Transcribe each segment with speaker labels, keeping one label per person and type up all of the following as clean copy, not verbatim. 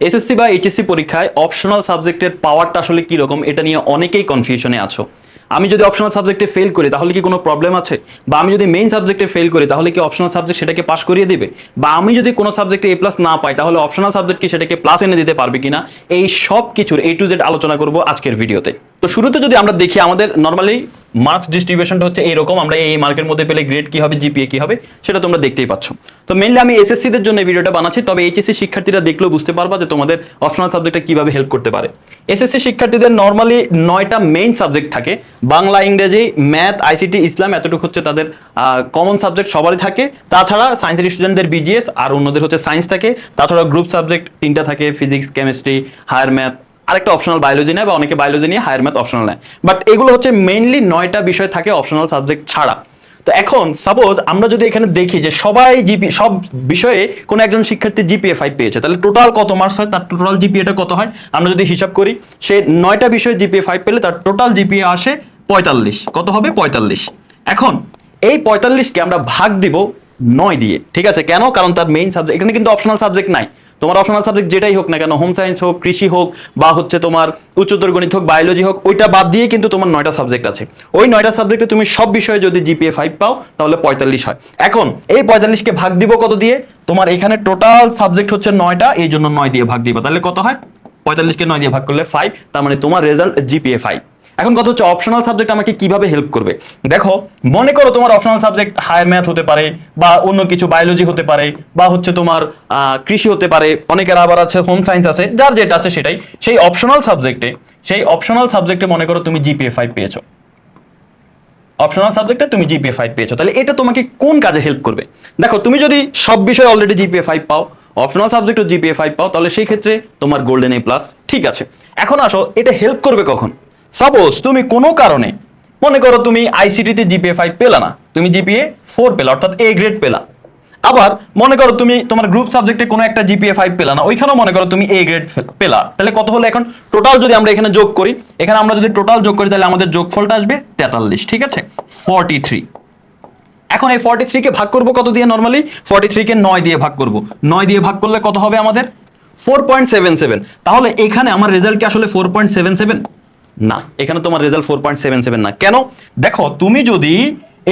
Speaker 1: SSC বা HSC পরীক্ষায় optional সাবজেক্টের পাওয়ারটা আসলে কি রকম এটা নিয়ে অনেকেই কনফিউশনে আছো। আমি যদি অপশনাল সাবজেক্টে ফেল করি তাহলে কি কোনো প্রবলেম আছে, বা আমি যদি মেইন সাবজেক্টে ফেল করি তাহলে কি অপশনাল সাবজেক্ট সেটাকে পাস করিয়ে দিবে, বা আমি যদি কোনো সাবজেক্টে এ প্লাস না পাই তাহলে অপশনাল সাবজেক্ট কি সেটাকে প্লাস এনে দিতে পারবে কিনা, এই সব কিছুর A to Z আলোচনা করব আজকের ভিডিওতে। তো শুরুতে যদি আমরা দেখি আমাদের নর্মালি মার্কস ডিস্ট্রিবিউশনটা হচ্ছে এইরকম, আমরা এই মার্কের মধ্যে পেলে গ্রেড কি হবে, জিপিএ কি হবে সেটা তোমরা দেখতেই পাচ্ছ। তো মেইনলি আমি এসএসসি দের জন্য এই ভিডিওটা বানাচ্ছি, তবে এইচএসসি শিক্ষার্থীরা দেখলেও বুঝতে পারবা যে তোমাদের অপশনাল সাবজেক্টটা কিভাবে হেল্প করতে পারে। এসএসসি শিক্ষার্থীদের নর্মালি 9টা মেইন সাবজেক্ট থাকে, বাংলা, ইংরেজি, ম্যাথ, আইসিটি, ইসলাম, এতটুকু হচ্ছে তাদের কমন সাবজেক্ট সবারই থাকে। তাছাড়া সায়েন্সের স্টুডেন্টদের বিজিএস আর অন্যদের হচ্ছে সায়েন্স থাকে। তাছাড়া গ্রুপ সাবজেক্ট 3টা থাকে, ফিজিক্স, কেমিস্ট্রি, হায়ার ম্যাথ, আরেকটা অপশনাল বায়োলজি নেয়, বা অনেকে বায়োলজি নিয়ে হায়ার ম্যাথ অপশনাল নেয়। বাট এগুলো হচ্ছে মেইনলি 9টা বিষয় থাকে অপশনাল সাবজেক্ট ছাড়া। তো এখন সাপোজ আমরা যদি এখানে দেখি যে সব বিষয়ে কোনো একজন শিক্ষার্থী জিপিএ 5 পেয়েছে, তাহলে টোটাল কত মার্কস হয়, তার টোটাল জিপিএটা কত হয় আমরা যদি হিসাব করি, সে 9টা বিষয়ে জিপিএ 5 পেলে তার টোটাল জিপিএ আসে 45। কত হবে? 45। এখন এই 45কে আমরা ভাগ দিব 9 দিয়ে, ঠিক আছে? কেন? কারণ তার মেইন সাবজেক্ট, এখানে কিন্তু অপশনাল সাবজেক্ট নাই। তোমার অপশনাল সাবজেক্ট যেটাই হোক না কেন, হোম সায়েন্স হোক, কৃষি হোক, বা হচ্ছে তোমার উচ্চতর গণিত হোক, বায়োলজি হোক, ওইটা বাদ দিয়ে কিন্তু তোমার 9টা সাবজেক্ট আছে। ওই 9টা সাবজেক্টে তুমি সব বিষয়ে যদি জিপিএ 5 পাও তাহলে 45 হয়। এখন এই 45কে ভাগ দিব কত দিয়ে? তোমার এখানে টোটাল সাবজেক্ট হচ্ছে 9টা, এই জন্য 9 দিয়ে ভাগ দিবা, তাহলে কত হয়? 45কে 9 দিয়ে ভাগ করলে 5, তার মানে তোমার রেজাল্ট জিপিএ 5। এখন কথা হচ্ছে অপশনাল সাবজেক্ট আমাকে কিভাবে হেল্প করবে। দেখো, মনে করো তোমার অপশনাল সাবজেক্ট হায়ার ম্যাথ হতে পারে, বা অন্য কিছু বায়োলজি হতে পারে, বা হচ্ছে তোমার কৃষি হতে পারে, অনেকের আবার আছে হোম সায়েন্স আছে, যার যেটা আছে সেটাই। সেই অপশনাল সাবজেক্টে মনে করো তুমি জিপিএ 5 পেয়েছো, অপশনাল সাবজেক্টে তুমি জিপিএ 5 পেয়েছো, তাহলে এটা তোমাকে কোন কাজে হেল্প করবে? দেখো, তুমি যদি সব বিষয়ে অলরেডি জিপিএ 5 পাও, অপশনাল সাবজেক্টও জিপিএ 5 পাও, তাহলে সেই ক্ষেত্রে তোমার গোল্ডেন এ প্লাস। ঠিক আছে, এখন আসো এটা হেল্প করবে কখন। সাপোজ তুমি কোনো কারণে মনে করো তুমি আইসিটিতে জিপিএ 5 পেলা না, তুমি জিপিএ 4 পেলা, অর্থাৎ এ গ্রেড পেলা। আবার মনে করো তুমি তোমার গ্রুপ সাবজেক্টে কোনো একটা জিপিএ 5 পেলা না, ওইখানেও মনে করো তুমি এ গ্রেড পেলা, তাহলে কত হলো? এখন টোটাল যদি আমরা এখানে যোগ করি, এখানে আমরা যদি টোটাল যোগ করি তাহলে আমাদের যোগফলটা আসবে 43, ঠিক আছে? 43। এখন এই 43 কে ভাগ করব কত দিয়ে? নরমালি 43 কে 9 দিয়ে ভাগ করব। 9 দিয়ে ভাগ করলে কত হবে আমাদের? 4.77। তাহলে এখানে আমার রেজাল্ট কি আসলে 4.77? না, এখানে তোমার রেজাল্ট 4.77 না। কেন? দেখো, তুমি যদি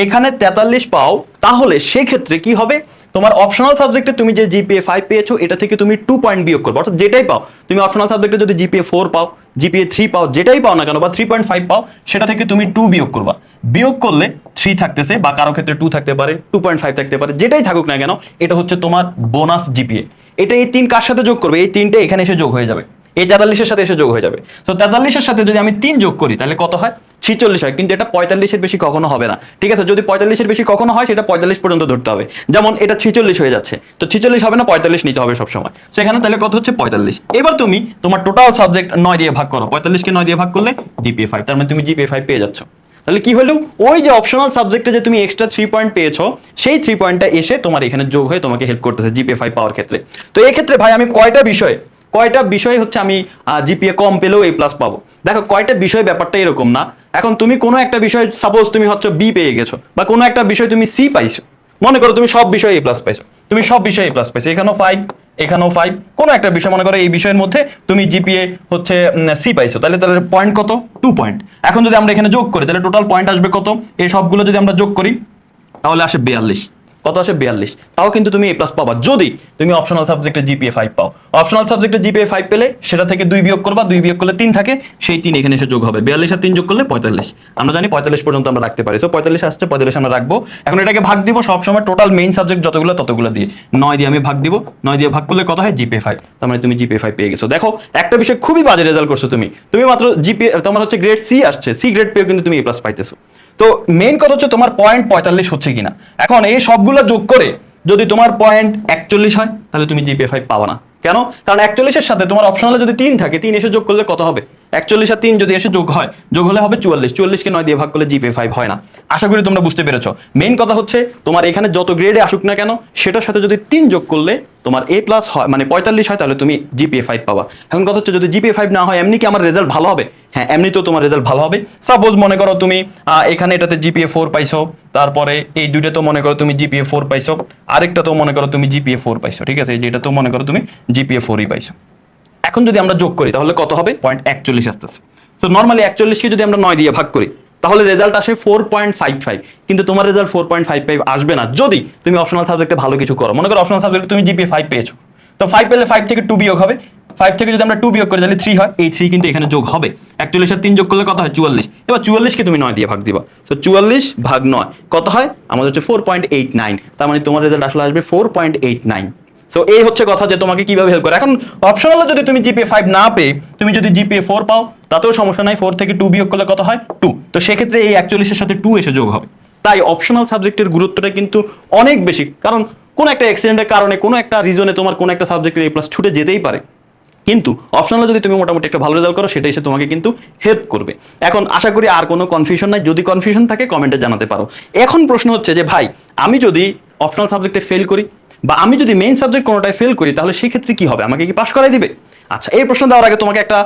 Speaker 1: এখানে 43 পাও তাহলে সেক্ষেত্রে কি হবে, তোমার অপশনাল সাবজেক্টে তুমি যে জিপিএ 5 পেয়েছো এটা থেকে তুমি 2 পয়েন্ট বিয়োগ করবে, অর্থাৎ যেটাই পাও তুমি অপশনাল সাবজেক্টে যদি জিপিএ 4 পাও, জিপিএ 3 পাও, যেটাই পাও না কেন, বা 3.5 পাও, সেটা থেকে তুমি 2 বিয়োগ করবা। বিয়োগ করলে 3 থাকতেছে, বা কারো ক্ষেত্রে 2 থাকতে পারে, 2.5 থাকতে পারে, যেটাই থাকুক না কেন, এটা হচ্ছে তোমার বোনাস জিপিএ। এটা এই 3 কার সাথে যোগ করবে? এই 3টে এখানে এসে যোগ হয়ে যাবে, এই 43-এর সাথে এসে যোগ হয়ে যাবে। তো 43-এর সাথে যদি আমি 3 যোগ করি তাহলে কত হয়? 46 হয়। কিন্তু এটা 45-এর বেশি কখনো হবে না, ঠিক আছে? যদি 45-এর বেশি কখনো হয় সেটা 45 পর্যন্ত ধরতে হবে। যেমন এটা 46 হয়ে যাচ্ছে, তো 46 হবে না, 45 নিতে হবে সবসময়। সেখানে তাহলে কত হচ্ছে? 45। এবার তুমি তোমার টোটাল সাবজেক্ট 9 দিয়ে ভাগ করো, 45-কে 9 দিয়ে ভাগ করলে জিপিএ 5, তার মানে তুমি জিপিএ 5 পেয়ে যাচ্ছ। তাহলে কি হলো? ওই যে অপশনাল সাবজেক্টে যে তুমি এক্সট্রা 3 পয়েন্ট পেয়েছো, সেই 3 পয়েন্টটা এসে তোমার এখানে যোগ হয়ে তোমাকে হেল্প করতেছে জিপিএ 5 পাওয়ার ক্ষেত্রে। তো এই ক্ষেত্রে ভাই আমি কয়টা বিষয় হচ্ছে আমি জিপিএ কম পেলেও এ প্লাস পাবো। দেখো, কয়টা বিষয় ব্যাপারটা এরকম না। এখন তুমি কোনো একটা বিষয়, সাপোজ তুমি হচ্ছে বি পেয়ে গেছো, বা কোনো একটা বিষয় তুমি সি পাইছো, মনে করো তুমি সব বিষয়ে এ প্লাস পাইছো, তুমি সব বিষয়ে এ প্লাস পাইছো, এখানেও 5, এখানেও 5, কোনো একটা বিষয় মনে করো এই বিষয়ের মধ্যে তুমি জিপিএ হচ্ছে সি পাইছো, তাহলে পয়েন্ট কত? 2 পয়েন্ট। এখন যদি আমরা এখানে যোগ করি তাহলে টোটাল পয়েন্ট আসবে কত? এই সবগুলো যদি আমরা যোগ করি তাহলে আসে 42। কত আসে? 42। তাও কিন্তু তুমি এ প্লাস পাবা যদি তুমি অপশনাল সাবজেক্টে জিপিএ 5 পাও। অপশনাল সাবজেক্টে জিপিএ 5 পেলে সেটা থেকে 2 বিয়োগ করবা, 2 বিয়োগ করলে 3 থাকে, সেই 3 এখানে এসে যোগ হবে। 42 আর 3 যোগ করলে 45। আমরা জানি 45 পর্যন্ত আমরা রাখতে পারি, তো 45 আসছে, 45 আমরা রাখবো। এখন এটাকে ভাগ দিব সবসময় টোটাল মেইন সাবজেক্ট যতগুলো ততগুলো দিয়ে, 9 দিয়ে আমি ভাগ দিব। 9 দিয়ে ভাগ করলে কত হয়? জিপিএ 5, তার মানে তুমি জিপিএ 5 পেয়ে গেছো। দেখো, একটা বিষয় খুবই বাজে রেজাল্ট করছো তুমি মাত্র জিপিএ তোমার হচ্ছে গ্রেড সি আসছে, সি গ্রেড পেয়েও কিন্তু তুমি এ প্লাস পাইতেছো। তো মেইন কথা হচ্ছে তোমার পয়েন্ট 45 হচ্ছে কিনা। এখন এই সবগুলো যোগ করে যদি তোমার পয়েন্ট 41 হয় তাহলে তুমি জিপিএ 5 পাবা না। কেন? কারণ 41-এর সাথে তোমার অপশনালে যদি 3 থাকে, 3 এসে যোগ করলে কত হবে? 41 আর 3 যদি এসে যোগ হয়, যোগ হলে হবে 44। 44-কে 9 দিয়ে ভাগ করলে জিপিএ 5 হয় না। আশা করি তোমরা বুঝতে পেরেছো। মেইন কথা হচ্ছে তোমার এখানে যত গ্রেডে আসুক না কেন, সেটার সাথে যদি 3 যোগ করলে তোমার এ প্লাস হয়, মানে 45 হয়, তাহলে তুমি জিপিএ 5 পাবা। এখন কথা হচ্ছে যদি জিপিএ 5 না হয়, এমনি কি আমার রেজাল্ট ভালো হবে? হ্যাঁ, এমনিতেও তোমার রেজাল্ট ভালো হবে। সাপোজ মনে করো তুমি এখানে এটাতে জিপিএ 4 পাইছো, তারপরে এই দুইটা তো মনে করো তুমি জিপিএ 4 পাইছো, আরেকটা তো মনে করো তুমি জিপিএ 4 পাইছো, ঠিক আছে? যেটা তো মনে করো তুমি জিপিএ 4ই পাইছো। এখন যদি আমরা যোগ করি তাহলে কত হবে 0.41 আসতেছে। তো নর্মালি 41কে যদি আমরা 9 দিয়ে ভাগ করি তাহলে রেজাল্ট আসে 4.55, কিন্তু তোমার রেজাল্ট 4.55 আসবে না যদি তুমি অপশনাল সাবজেক্টে ভালো কিছু করো। মনে করো অপশনাল সাবজেক্টে তুমি জিপিএ 5 পেয়েছো, তো 5 পেলে 5 থেকে 2 বিয়োগ হবে, 5 থেকে যদি আমরা 2 বিয়োগ করি তাহলে 3 হয়, এই 3 কিন্তু এখানে যোগ হবে। 41 আর 3 যোগ করলে কত হয় 44। এবার 44 কে তুমি 9 দিয়ে ভাগ দিবা, তো 44 ভাগ 9 কত হয় আমাদের হচ্ছে 4.89, তার মানে তোমার রেজাল্ট আসলে আসবে 4.89। সো এই হচ্ছে কথা যে তোমাকে কিভাবে হেল্প করে। এখন অপশনালে যদি তুমি জিপিএ 5 না পেয়ে তুমি যদি জিপিএ 4 পাও তাতেও সমস্যা নাই, 4 থেকে 2 বিয়োগ করলে কত হয় 2, তো সেক্ষেত্রে এই 41 এর সাথে 2 এসে যোগ হবে। তাই অপশনাল সাবজেক্টের গুরুত্বটা কিন্তু অনেক বেশি, কারণ কোন একটা অ্যাক্সিডেন্টের কারণে কোনো একটা রিজনে তোমার কোন একটা সাবজেক্টের A+ ছুটে যেতেই পারে, কিন্তু অপশনালে যদি তুমি মোটামুটি একটা ভালো রেজাল্ট করো সেটা এসে তোমাকে কিন্তু হেল্প করবে। এখন আশা করি আর কোনো কনফিউশন নাই, যদি কনফিউশন থাকে কমেন্টে জানাতে পারো। এখন প্রশ্ন হচ্ছে যে ভাই আমি যদি অপশনাল সাবজেক্টে ফেল করি বা আমি যদি মেইন সাবজেক্ট কোনোটায় ফেল করি তাহলে সেক্ষেত্রে কি হবে, আমাকে কি পাস করাই দিবে? আচ্ছা, এই প্রশ্ন দেওয়ার আগে তোমাকে একটা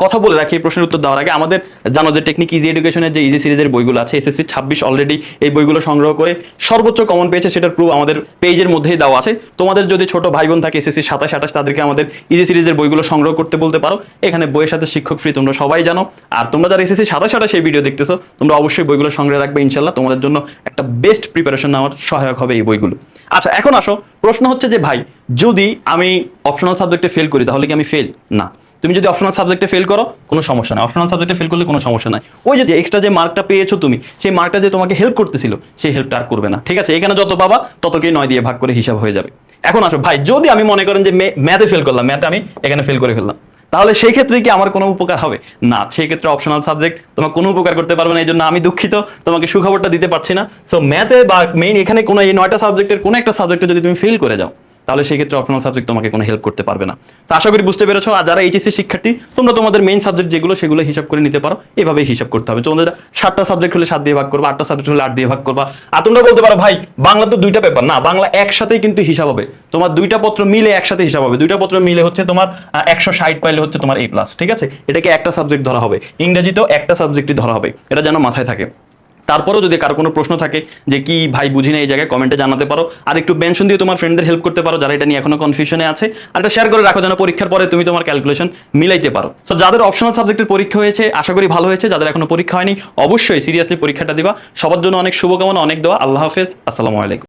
Speaker 1: কথা বলে রাখি। এই প্রশ্নের উত্তর দেওয়ার আগে আমাদের জানো যে টেকনিক ইজি এডুকেশনের যে ইজি সিরিজের বইগুলো আছে, এসএসসি 26 অলরেডি এই বইগুলো সংগ্রহ করে সর্বোচ্চ কমন পেয়েছে, সেটার প্রুফ আমাদের পেজের মধ্যেই দেওয়া আছে। তোমাদের যদি ছোট ভাই বোন থাকে এসএসসি 27 28 তাদেরকে আমাদের ইজি সিরিজের বইগুলো সংগ্রহ করতে বলতে পারো। এখানে বইয়ের সাথে শিক্ষক ফ্রি, তোমরা সবাই জানো। আর তোমরা যারা এসএসসি 27 28 এই ভিডিও দেখতেছো তোমরা অবশ্যই বইগুলো সংগ্রহে রাখবে, ইনশাল্লাহ তোমাদের জন্য একটা বেস্ট প্রিপারেশন নেওয়ার সহায়ক হবে এই বইগুলো। আচ্ছা, এখন আসো প্রশ্ন হচ্ছে যে ভাই যদি আমি অপশনাল সাবজেক্টে ফেল করি তাহলে কি আমি ফেল? না, তুমি যদি অপশনাল সাবজেক্টে ফেল করো কোনো সমস্যা নাই, অপশনাল সাবজেক্টে ফেল করলে কোনো সমস্যা নাই। ওই যে এক্সট্রা যে মার্কটা পেয়েছো তুমি, সেই মার্কটা যে তোমাকে হেল্প করতেছিল সেই হেল্পটা আর করবে না, ঠিক আছে? এখানে যত পাবা ততকেই 9 দিয়ে ভাগ করে হিসাব হয়ে যাবে। এখন আসো ভাই যদি আমি মনে করেন যে ম্যাথে ফেল করলাম, ম্যাথে আমি এখানে ফেল করে ফেললাম, তাহলে সেই ক্ষেত্রে কি আমার কোনো উপকার হবে? না, সেই ক্ষেত্রে অপশনাল সাবজেক্ট তোমার কোনো উপকার করতে পারবে না। এই জন্য আমি দুঃখিত, তোমাকে সুখবরটা দিতে পারছি না। সো ম্যাথে বা মেইন এখানে কোনো এই 9টা সাবজেক্টের কোনো একটা সাবজেক্টে যদি তুমি ফেল করে যাও তাহলে সেই ক্ষেত্রে অপশনাল সাবজেক্ট তোমাকে কোনো হেল্প করতে পারবে না। তো আশা করি বুঝতে পেরেছো। আর যারা এইচএসসি শিক্ষার্থী তোমরা তোমাদের মেইন সাবজেক্ট যেগুলো সেগুলো হিসাব করে নিতে পারো, এভাবেই হিসাব করতে হবে। তোমাদের 7টা সাবজেক্ট হলে 7 দিয়ে ভাগ করবা, 8টা সাবজেক্ট হলে 8 দিয়ে ভাগ করবা। আর তোমরা বলতে পারো ভাই বাংলা তো 2টা পেপার, না, বাংলা একসাথেই কিন্তু হিসাব হবে। তোমার 2টা পত্র মিলে একসাথে হিসাব হবে, 2টা পত্র মিলে হচ্ছে তোমার 160 পাইলে হচ্ছে তোমার A+, ঠিক আছে? এটাকে একটা সাবজেক্ট ধরা হবে, ইংরেজিতেও একটা সাবজেক্টই ধরা হবে, এটা যেন মাথায় থাকে। তারপরেও যদি কারো কোনো প্রশ্ন থাকে যে কি ভাই বুঝি না এই জায়গায়, কমেন্টে জানাতে পারো। আর একটু মেনশন দিয়ে তোমার ফ্রেন্ডদের হেল্প করতে পারো যারা এটা নিয়ে এখনো কনফিউশনে আছে, আর এটা শেয়ার করে রাখো যেন পরীক্ষার পরে তুমি তোমার ক্যালকুলেশন মিলাইতে পারো। তো যাদের অপশনাল সাবজেক্টের পরীক্ষা হয়েছে আশা করি ভালো হয়েছে, যাদের এখনো পরীক্ষা হয়নি অবশ্যই সিরিয়াসলি পরীক্ষাটা দিবা। সবার জন্য অনেক শুভকামনা, অনেক দোয়া। আল্লাহ হাফেজ, আসসালামু আলাইকুম।